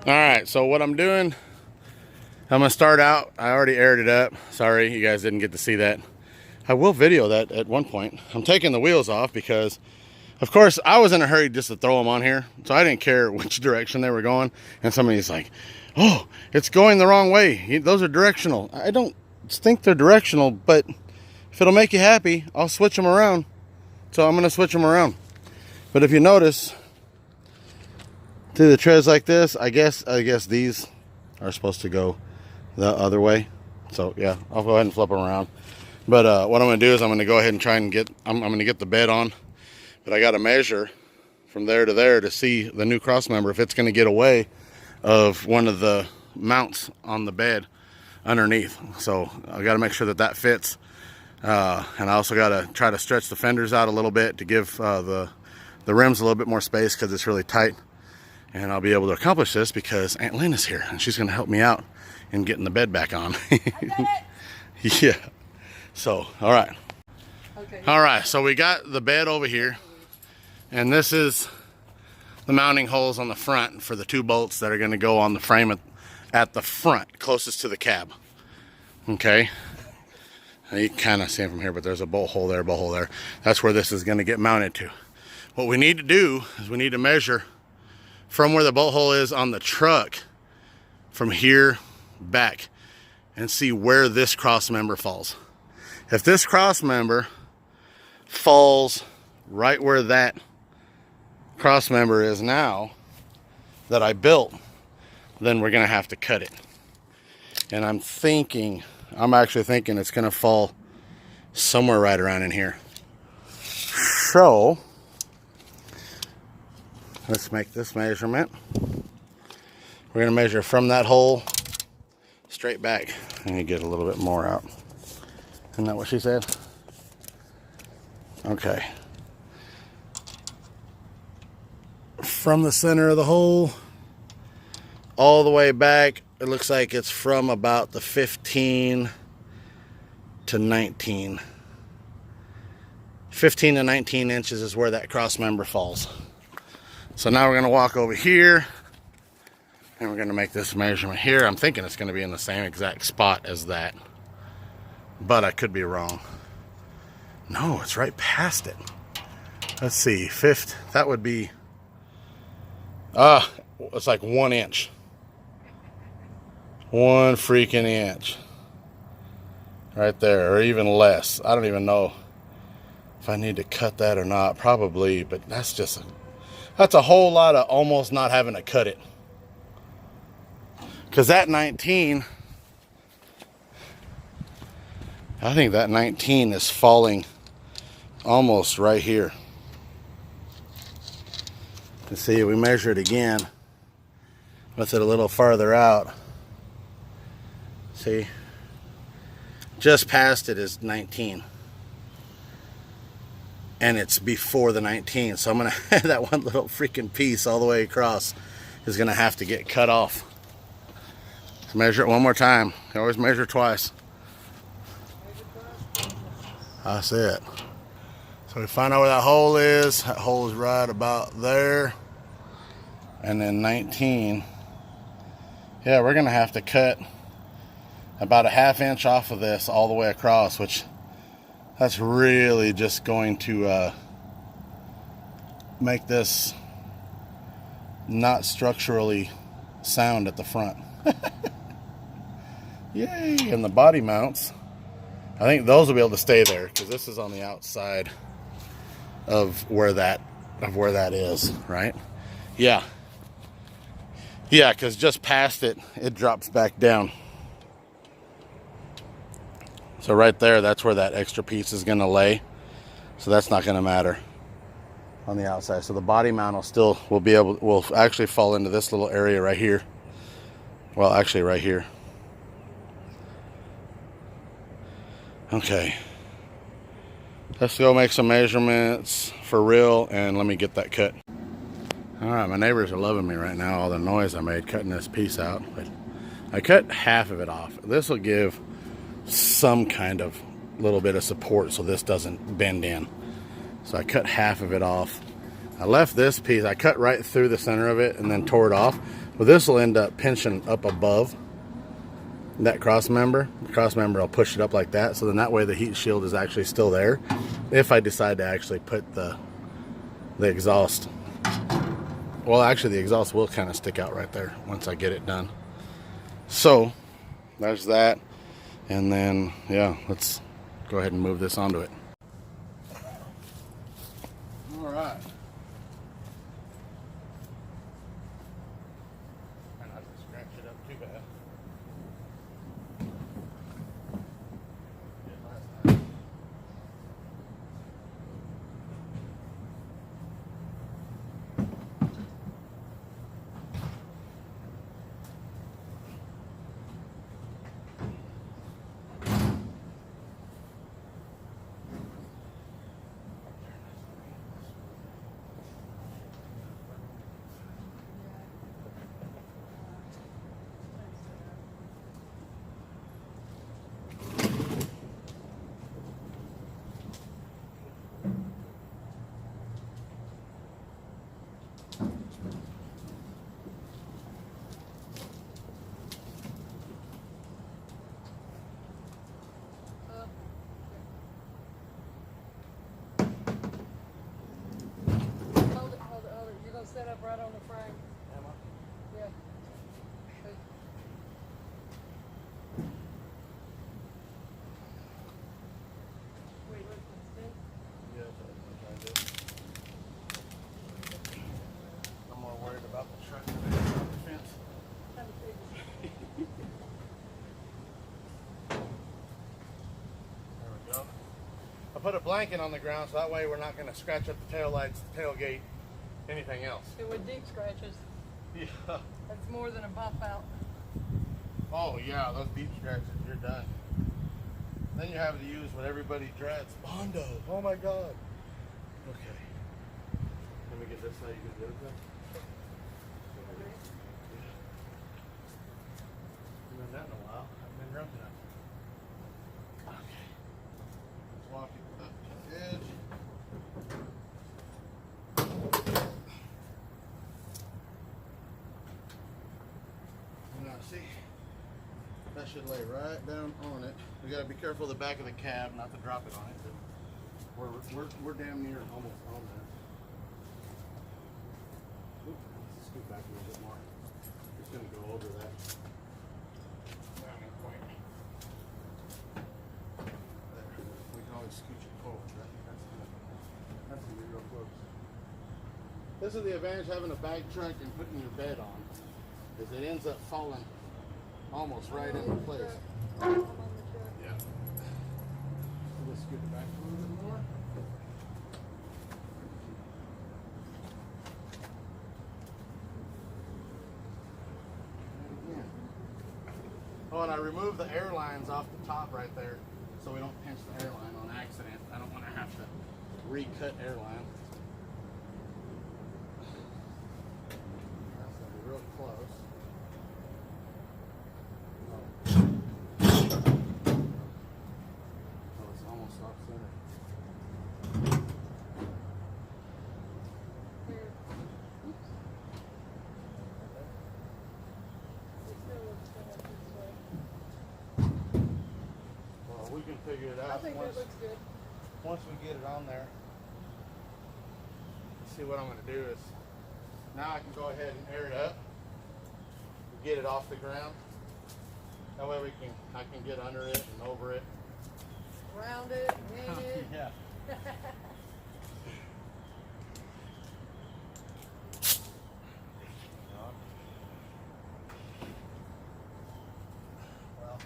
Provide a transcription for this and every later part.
All right, so what I'm doing, I'm gonna start out. I already aired it up. Sorry, you guys didn't get to see that. I will video that at one point. I'm taking the wheels off because, of course, I was in a hurry just to throw them on here, so I didn't care which direction they were going. And somebody's like, "Oh, it's going the wrong way. Those are directional." I don't think they're directional, but if it'll make you happy, I'll switch them around. So I'm gonna switch them around. But if you notice, through the treads like this, I guess these are supposed to go the other way. So yeah, I'll go ahead and flip them around. But what I'm gonna do is I'm gonna go ahead and try and get, I'm gonna get the bed on, but I gotta measure from there to there to see the new cross member, if it's gonna get away of one of the mounts on the bed underneath. So I gotta make sure that that fits. And I also gotta try to stretch the fenders out a little bit to give the rims a little bit more space because it's really tight. And I'll be able to accomplish this because Aunt Lynn is here and she's going to help me out in getting the bed back on. Yeah. So, all right. Okay. All right. So we got the bed over here, and this is the mounting holes on the front for the 2 bolts that are going to go on the frame at the front, closest to the cab. Okay. You can kind of see it from here, but there's a bolt hole there, bolt hole there. That's where this is going to get mounted to. What we need to do is we need to measure from where the bolt hole is on the truck, from here back, and see where this cross member falls. If this cross member falls right where that cross member is now that I built, then we're gonna have to cut it. And I'm actually thinking it's gonna fall somewhere right around in here. So let's make this measurement. We're gonna measure from that hole straight back. I need to get a little bit more out. Isn't that what she said? Okay. From the center of the hole all the way back, it looks like it's from about the 15 to 19. 15 to 19 inches is where that cross member falls. So now we're going to walk over here and we're going to make this measurement here. I'm thinking it's going to be in the same exact spot as that, but I could be wrong. No, it's right past it. Let's see, that would be, it's like 1 inch. 1 freaking inch. Right there, or even less. I don't even know if I need to cut that or not. Probably, but that's a whole lot of almost not having to cut it. Because that 19, I think that 19 is falling almost right here. You see, we measure it again with it a little farther out. See, just past it is 19. And it's before the 19, so I'm gonna have that one little freaking piece all the way across is gonna have to get cut off. Let's measure it one more time. You always measure twice. That's it. So we find out where that hole is. That hole is right about there. And then 19. Yeah, we're gonna have to cut about a 1/2 inch off of this all the way across, which that's really just going to make this not structurally sound at the front. Yay! And the body mounts, I think those will be able to stay there because this is on the outside of where that is, right? Yeah. Yeah, because just past it, it drops back down. So right there, that's where that extra piece is going to lay. So that's not going to matter on the outside. So the body mount will actually fall into this little area right here. Well, actually right here. Okay. Let's go make some measurements for real and let me get that cut. All right, my neighbors are loving me right now, all the noise I made cutting this piece out. But I cut half of it off. This will give some kind of little bit of support so this doesn't bend in. So I cut half of it off. I left this piece, I cut right through the center of it and then tore it off. Well, this will end up pinching up above that cross member. The cross member will push it up like that, so then that way the heat shield is actually still there if I decide to actually put the exhaust. Well, actually the exhaust will kind of stick out right there once I get it done. So there's that, and then yeah, let's go ahead and move this onto it. All right. Try not to scratch it up too bad. Set up right on the frame. Am I? Yeah. Wait, what's this? Yeah, that's what I'm trying to do. I'm more worried about the truck than about the fence. There we go. I put a blanket on the ground so that way we're not going to scratch up the tail lights, the tailgate, anything else. It would deep scratches. Yeah. That's more than a buff out. Oh yeah, those deep scratches, you're done. Then you have to use what everybody dreads. Bondo. Oh my God. Okay. Let me get this how you can do it. Haven't done that in a while. I've been rubbing it. Okay. Let's walk it up to the edge. Now see, that should lay right down on it. We gotta be careful of the back of the cab, not to drop it on it. But we're damn near almost on there. Oop, let's scoot back a little bit more. Just gonna go over that. Point. There. We can always scooch it forward. That's gonna be real close. This is the advantage of having a bag truck and putting your bed on, is it ends up falling almost right into place. Yeah. Let's scoot it back a little bit more. Oh, and I removed the airlines off the top right there so we don't pinch the airline on accident. I don't want to have to recut airline. That's going to be real close. Oh, it's almost off center. Well, we can figure it out. I think that looks good. Once we get it on there. See, what I'm going to do is now I can go ahead and air it up, get it off the ground. That way I can get under it and over it. Round it, wing it. Yeah. Well,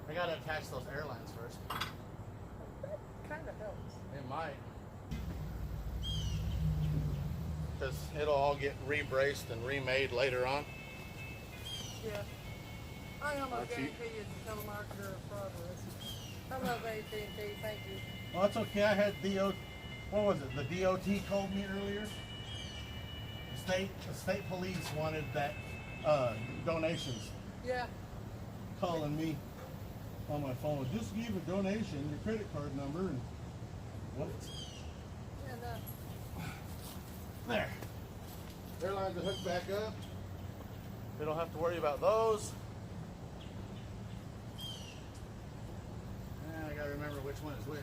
I got to attach those airlines first. That kind of helps. It might. Because it'll all get re-braced and remade later on. Yeah. I almost guarantee you it's a telemarketer of progress. I love AT&T, thank you. Well, that's okay. I had what was it? The DOT called me earlier. The state police wanted that donations. Yeah. Calling me on my phone. Just give a donation, your credit card number, and what? And There. Airlines are hooked back up. We don't have to worry about those. I gotta remember which one is which.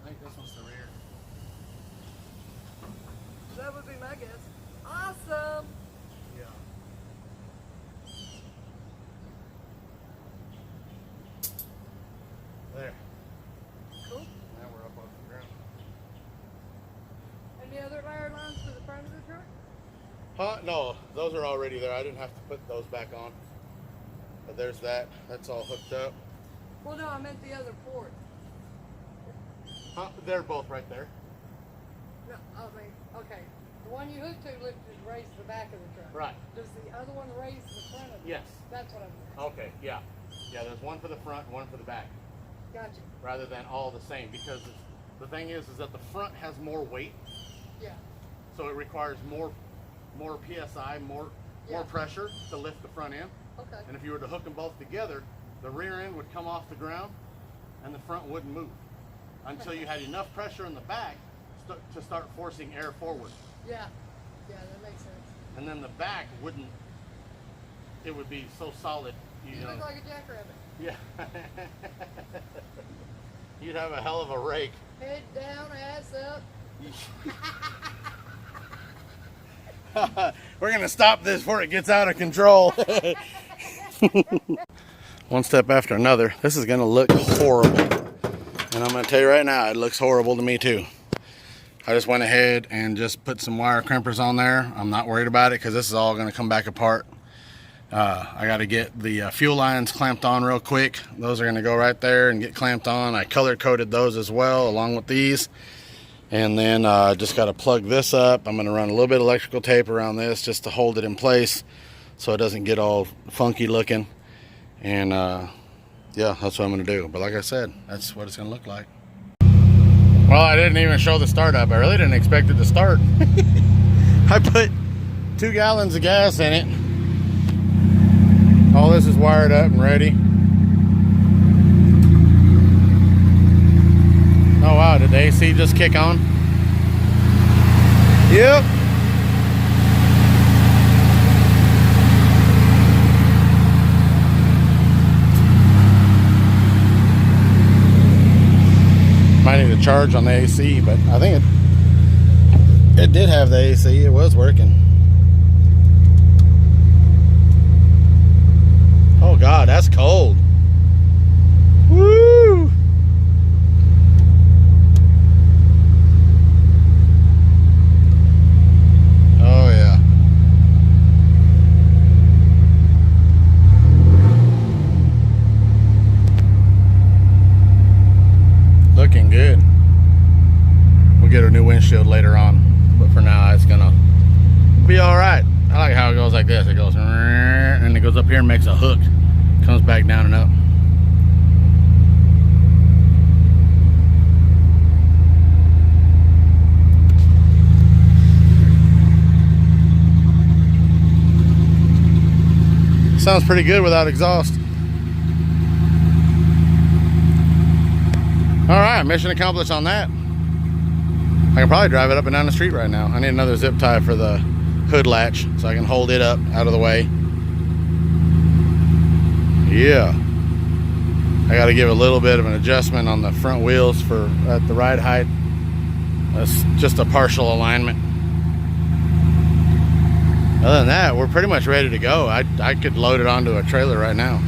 I think this one's the rear. That would be my guess. Awesome. Yeah. There. Cool. Now we're up off the ground. Any other wire lines for the front of the truck? Huh? No, those are already there. I didn't have to put those back on. But there's that. That's all hooked up. Well, no, I meant the other port. Huh? They're both right there. No, I mean, okay. The one you hooked to lifted raised the back of the truck. Right. Does the other one raise the front of it? Yes. That's what I'm saying. Okay, yeah. Yeah, there's one for the front, one for the back. Gotcha. Rather than all the same. Because the thing is that the front has more weight. Yeah. So it requires more PSI, more pressure to lift the front end. Okay. And if you were to hook them both together, the rear end would come off the ground and the front wouldn't move until you had enough pressure in the back to start forcing air forward. Yeah. Yeah, that makes sense. And then the back wouldn't, it would be so solid. You look like a jackrabbit. Yeah. You'd have a hell of a rake. Head down, ass up. We're going to stop this before it gets out of control. One step after another. This is going to look horrible. And I'm going to tell you right now, it looks horrible to me too. I just went ahead and just put some wire crimpers on there. I'm not worried about it because this is all going to come back apart. I got to get the fuel lines clamped on real quick. Those are going to go right there and get clamped on. I color coded those as well along with these. And then just got to plug this up. I'm going to run a little bit of electrical tape around this just to hold it in place so it doesn't get all funky looking. And yeah, that's what I'm going to do. But like I said, that's what it's going to look like. Well, I didn't even show the startup. I really didn't expect it to start. I put 2 gallons of gas in it. All this is wired up and ready. Oh wow, did the AC just kick on? Yep. Might need a charge on the AC, but I think it did have the AC. It was working. Oh God, that's cold. Woo! Oh yeah. Looking good. We'll get a new windshield later on, but for now it's gonna be all right. I like how it goes like this. It goes and it goes up here and makes a hook, comes back down and up. Sounds pretty good without exhaust. All right, mission accomplished on that. I can probably drive it up and down the street right now. I need another zip tie for the hood latch so I can hold it up out of the way. Yeah. I got to give a little bit of an adjustment on the front wheels for at the ride height. That's just a partial alignment. Other than that, we're pretty much ready to go. I could load it onto a trailer right now.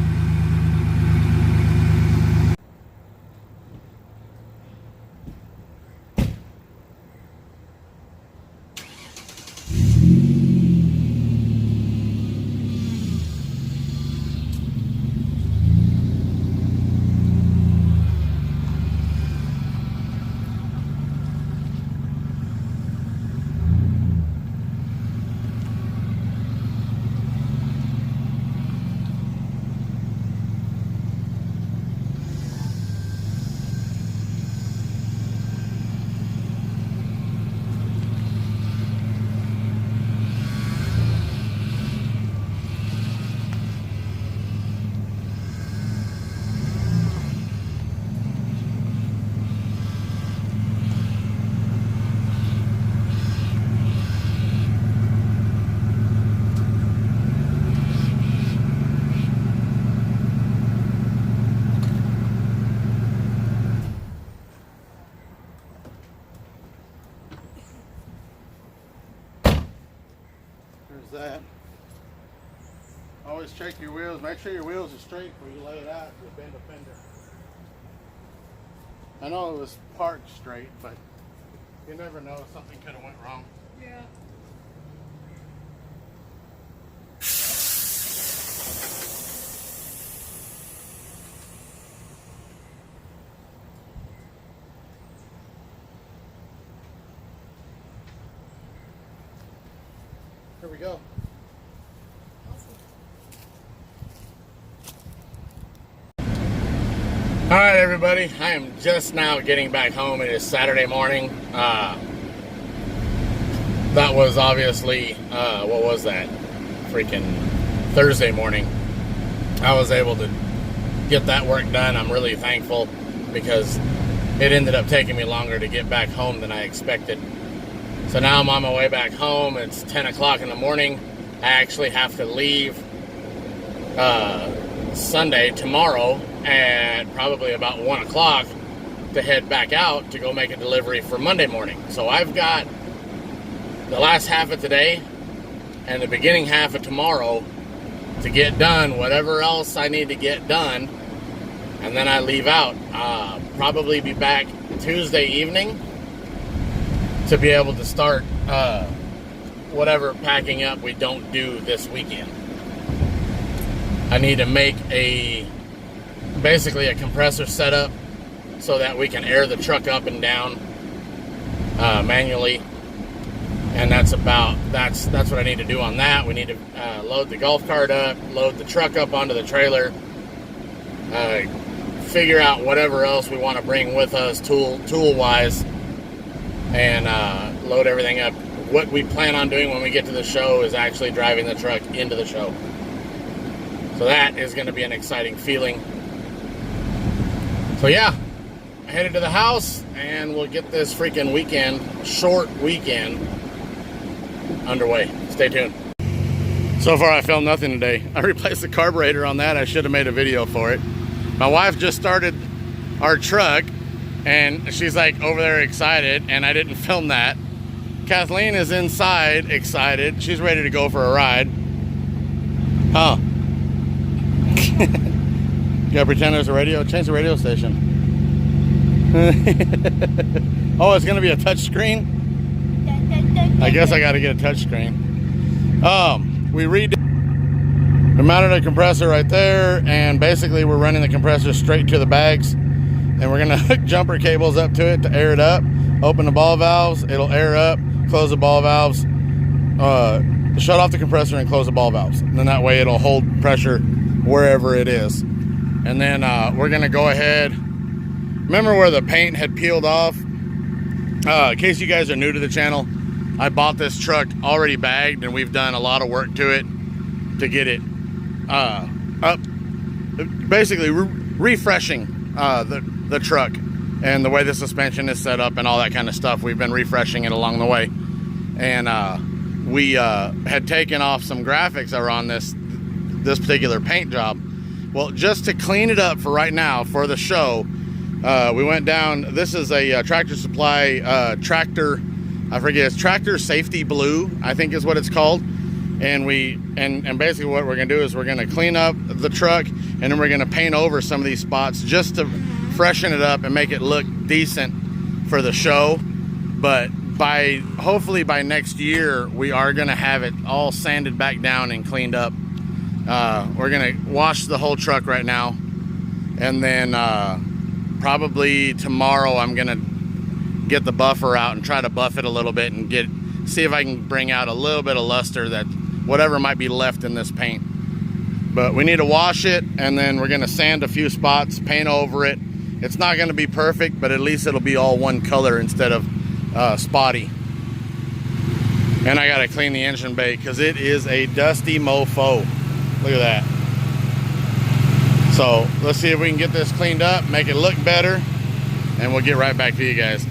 Always check your wheels. Make sure your wheels are straight before you lay it out. You bend a fender. I know it was parked straight, but you never know. Something could have went wrong. Yeah. Here we go. All right, everybody. I am just now getting back home. It is Saturday morning. That was obviously, what was that? Freaking Thursday morning. I was able to get that work done. I'm really thankful because it ended up taking me longer to get back home than I expected. So now I'm on my way back home. It's 10 o'clock in the morning. I actually have to leave Sunday, tomorrow, at probably about 1 o'clock to head back out to go make a delivery for Monday morning. So I've got the last half of today and the beginning half of tomorrow to get done whatever else I need to get done, and then I leave out. Probably be back Tuesday evening to be able to start whatever packing up we don't do this weekend. I need to make basically a compressor setup so that we can air the truck up and down manually, and that's what I need to do on that. We need to load the golf cart up, load the truck up onto the trailer, figure out whatever else we want to bring with us tool wise, and load everything up. What we plan on doing when we get to the show is actually driving the truck into the show. So that is going to be an exciting feeling. So yeah, I headed to the house and we'll get this freaking weekend, short weekend, underway. Stay tuned. So far I filmed nothing today. I replaced the carburetor on that. I should have made a video for it. My wife just started our truck and she's like over there excited, and I didn't film that. Kathleen is inside excited. She's ready to go for a ride. Huh. You gotta pretend there's a radio. Change the radio station. Oh, it's gonna be a touch screen? I guess I gotta get a touch screen. We mounted a compressor right there, and basically we're running the compressor straight to the bags, and we're gonna hook jumper cables up to it to air it up. Open the ball valves, it'll air up, close the ball valves, shut off the compressor and close the ball valves. And then that way it'll hold pressure wherever it is. And then we're gonna go ahead. Remember where the paint had peeled off? In case you guys are new to the channel, I bought this truck already bagged, and we've done a lot of work to it to get it up, basically refreshing the truck and the way the suspension is set up and all that kind of stuff. We've been refreshing it along the way, and we had taken off some graphics that were on this particular paint job. Well, just to clean it up for right now for the show, we went down. This is a Tractor Supply tractor, I forget, it's Tractor Safety Blue, I think is what it's called. And basically what we're gonna do is we're gonna clean up the truck, and then we're gonna paint over some of these spots just to freshen it up and make it look decent for the show. But hopefully by next year, we are gonna have it all sanded back down and cleaned up. We're gonna wash the whole truck right now, and then probably tomorrow I'm gonna get the buffer out and try to buff it a little bit and see if I can bring out a little bit of luster, that whatever might be left in this paint. But we need to wash it, and then we're gonna sand a few spots, paint over it. It's not gonna be perfect, but at least it'll be all one color instead of spotty. And I gotta clean the engine bay because it is a dusty mofo. Look at that. So let's see if we can get this cleaned up, make it look better, and we'll get right back to you guys.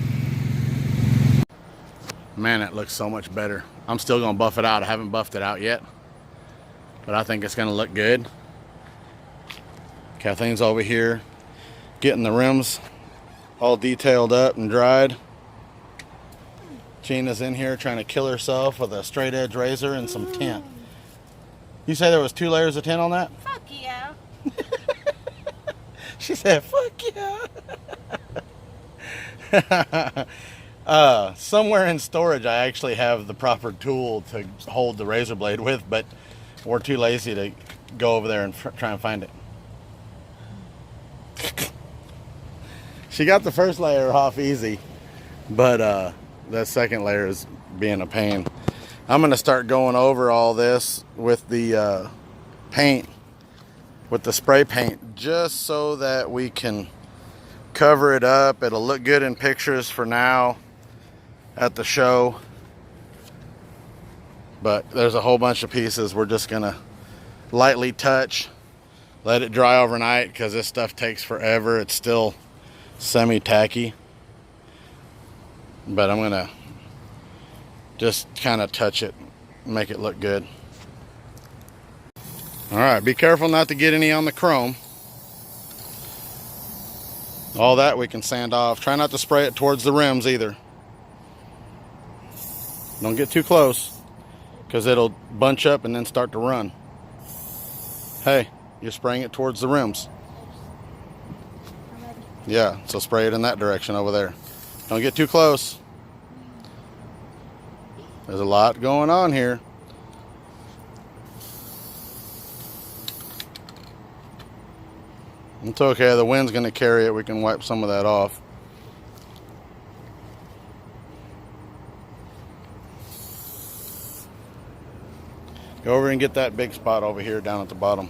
Man, that looks so much better. I'm still gonna buff it out. I haven't buffed it out yet, but I think it's gonna look good. Kathleen's over here getting the rims all detailed up and dried. Gina's in here trying to kill herself with a straight edge razor and some tint. You say there was 2 layers of tint on that? Fuck yeah. She said, fuck yeah. Somewhere in storage, I actually have the proper tool to hold the razor blade with, but we're too lazy to go over there and try and find it. She got the first layer off easy, but that second layer is being a pain. I'm going to start going over all this with the paint, with the spray paint, just so that we can cover it up. It'll look good in pictures for now at the show, but there's a whole bunch of pieces we're just gonna lightly touch, let it dry overnight, because this stuff takes forever. It's still semi-tacky, but I'm gonna just kind of touch it, make it look good. All right, be careful not to get any on the chrome. All that we can sand off. Try not to spray it towards the rims either. Don't get too close, because it'll bunch up and then start to run. Hey, you're spraying it towards the rims. Yeah, so spray it in that direction over there. Don't get too close. There's a lot going on here. It's okay, the wind's going to carry it. We can wipe some of that off. Go over and get that big spot over here down at the bottom.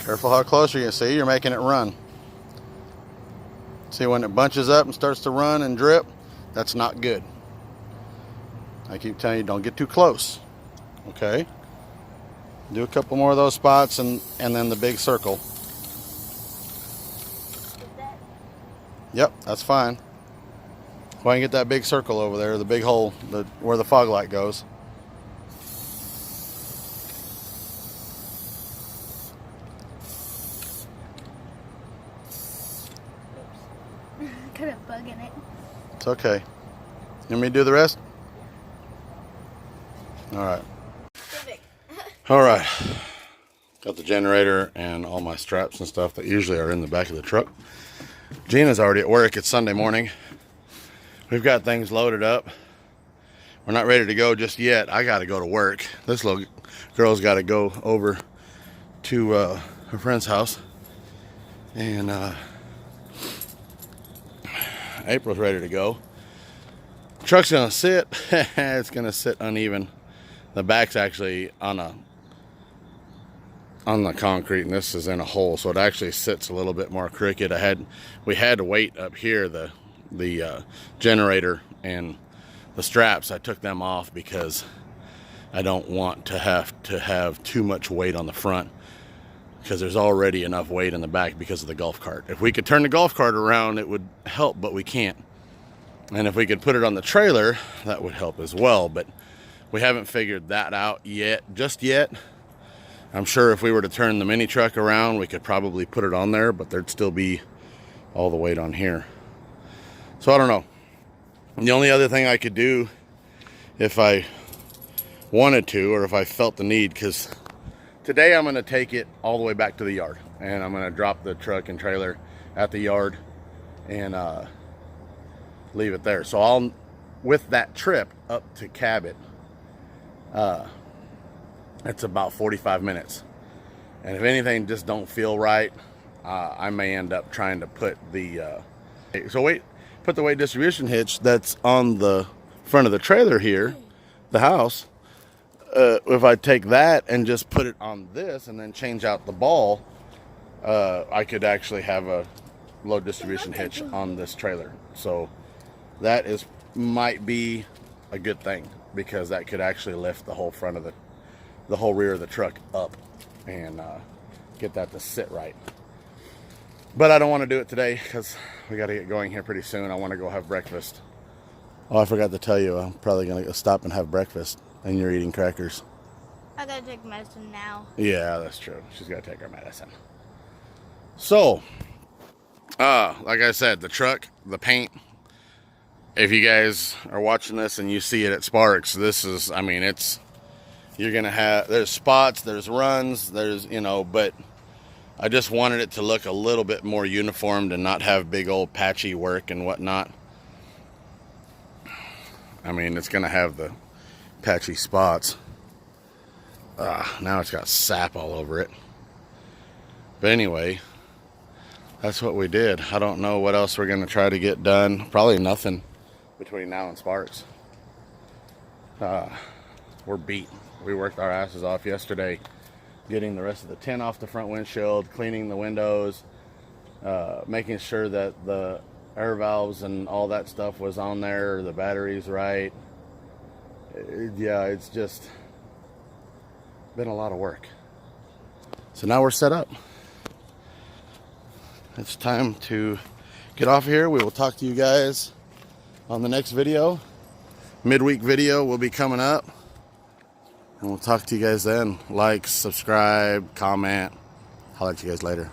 Careful how close you're going to see. You're making it run. See, when it bunches up and starts to run and drip, that's not good. I keep telling you, don't get too close. Okay? Do a couple more of those spots and then the big circle. Yep, that's fine. Go ahead and get that big circle over there, the big hole, where the fog light goes. Got a bug in it. It's okay. You want me to do the rest? All right. All right. Got the generator and all my straps and stuff that usually are in the back of the truck. Gina's already at work. It's Sunday morning. We've got things loaded up. We're not ready to go just yet. I got to go to work. This little girl's got to go over to her friend's house. And April's ready to go. Truck's going to sit. It's going to sit uneven. The back's actually on the concrete, and this is in a hole, so it actually sits a little bit more crooked. We had to wait up here, the generator and the straps. I took them off because I don't want to have too much weight on the front, because there's already enough weight in the back because of the golf cart. If we could turn the golf cart around, it would help, but we can't. And if we could put it on the trailer, that would help as well, but we haven't figured that out just yet. I'm sure if we were to turn the mini truck around, we could probably put it on there, but there'd still be all the weight on here. So I don't know. The only other thing I could do if I wanted to, or if I felt the need, because today I'm going to take it all the way back to the yard, and I'm going to drop the truck and trailer at the yard and leave it there. So with that trip up to Cabot, it's about 45 minutes. And if anything just don't feel right, I may end up trying to put the put the weight distribution hitch that's on the front of the trailer here, the house. If I take that and just put it on this and then change out the ball, I could actually have a load distribution hitch on this trailer. So that might be a good thing, because that could actually lift the whole front of the whole rear of the truck up and get that to sit right. But I don't want to do it today because we got to get going here pretty soon. I want to go have breakfast. Oh, I forgot to tell you, I'm probably going to stop and have breakfast, and you're eating crackers. I gotta take medicine now. Yeah, that's true. She's got to take her medicine. So, like I said, the truck, the paint, if you guys are watching this and you see it at Sparks, this is, I mean, it's, you're gonna have, there's spots, there's runs, there's, you know, but I just wanted it to look a little bit more uniformed and not have big old patchy work and whatnot. I mean, it's gonna have the patchy spots. Now it's got sap all over it. But anyway, that's what we did. I don't know what else we're gonna try to get done. Probably nothing between now and Sparks. We're beat. We worked our asses off yesterday getting the rest of the tint off the front windshield, cleaning the windows, making sure that the air valves and all that stuff was on there, the batteries right. Yeah, it's just been a lot of work. So now we're set up. It's time to get off here. We will talk to you guys on the next video. Midweek video will be coming up. And we'll talk to you guys then. Like, subscribe, comment. I'll let you guys later.